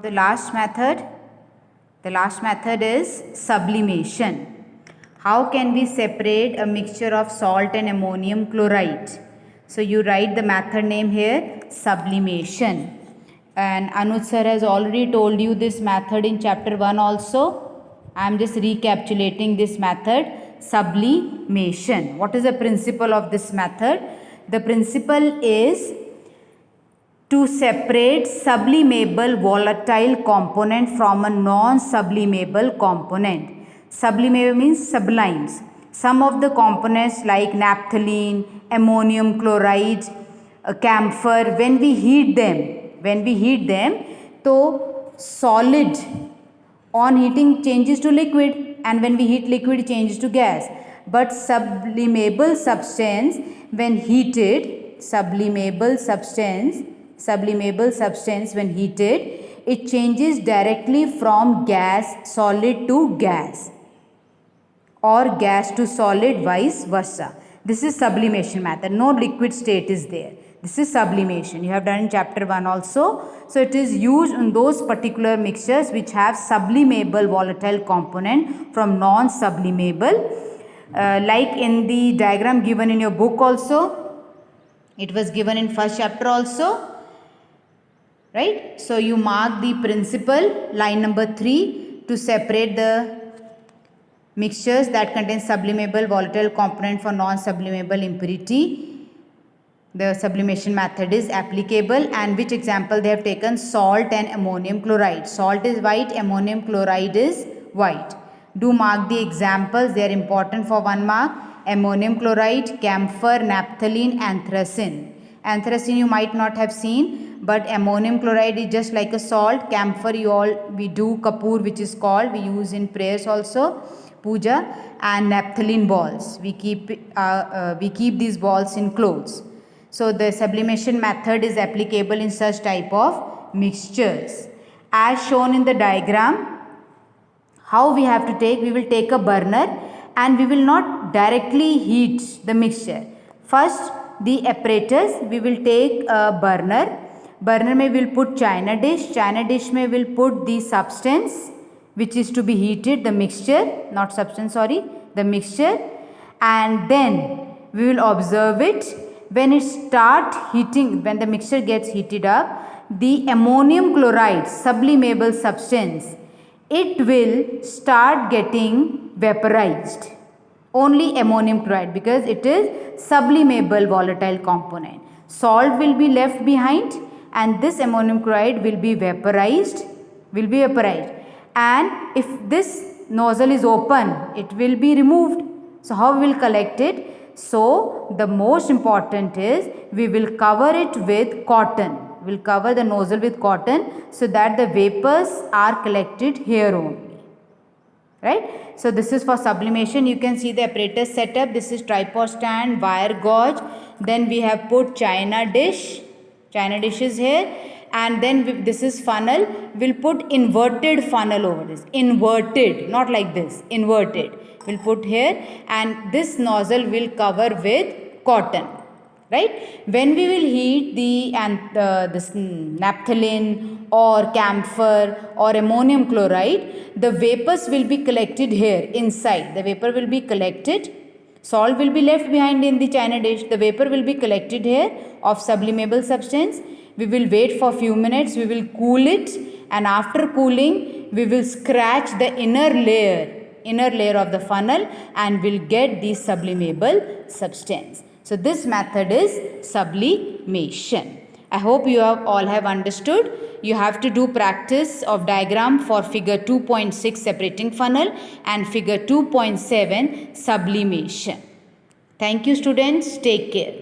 The last method is sublimation. How can we separate a mixture of salt and ammonium chloride? So you write the method name here, sublimation. And Anuj sir has already told you this method in chapter 1 also. I am just recapitulating this method, sublimation. What is the principle of this method? The principle is to separate sublimable volatile component from a non-sublimable component. Sublimable means sublimes. Some of the components like naphthalene, ammonium chloride, camphor, when we heat them, so solid on heating changes to liquid, and when we heat liquid it changes to gas. But sublimable substance when heated, sublimable substance when heated, it changes directly from gas, solid to gas, or gas to solid, vice versa. This is sublimation method. No liquid state is there. This is sublimation. You have done in chapter 1 also. So it is used in those particular mixtures which have sublimable volatile component from non-sublimable. Like in the diagram given in your book also, it was given in first chapter also. Right? So you mark the principle, line number 3, to separate the mixtures that contain sublimable volatile component for non-sublimable impurity. The sublimation method is applicable, and which example they have taken? Salt and ammonium chloride. Salt is white, ammonium chloride is white. Do mark the examples, they are important for 1 mark. Ammonium chloride, camphor, naphthalene, anthracene. Anthracene you might not have seen, but ammonium chloride is just like a salt. Camphor we do kapoor, which is called, we use in prayers also, puja. And naphthalene balls, we keep these balls in clothes. So the sublimation method is applicable in such type of mixtures. As shown in the diagram, how we have to take? We will take a burner and we will not directly heat the mixture. First, the apparatus, we will take a burner. Burner mein we will put china dish. China dish mein we will put the substance which is to be heated, the mixture, not substance, sorry, the mixture. And then we will observe it. When it start heating, when the mixture gets heated up, the ammonium chloride, sublimable substance, it will start getting vaporized. Only ammonium chloride, because it is sublimable volatile component. Salt will be left behind, and this ammonium chloride will be vaporized. And if this nozzle is open, it will be removed. So how we will collect it? So the most important is we will cover it with cotton. We will cover the nozzle with cotton so that the vapors are collected here only. Right? So this is for sublimation. You can see the apparatus setup. This is tripod stand, wire gauge. Then we have put china dish. China dish is here. And then this is funnel. We'll put inverted funnel over this. Inverted, not like this. Inverted. We'll put here, and this nozzle will cover with cotton. Right? When we will heat this naphthalene or camphor or ammonium chloride, the vapors will be collected here inside. The vapor will be collected. Salt will be left behind in the china dish. The vapor will be collected here of sublimable substance. We will wait for few minutes. We will cool it, and after cooling, we will scratch the inner layer of the funnel, and will get the sublimable substance. So this method is sublimation. I hope you all have understood. You have to do practice of diagram for figure 2.6 separating funnel and figure 2.7 sublimation. Thank you students. Take care.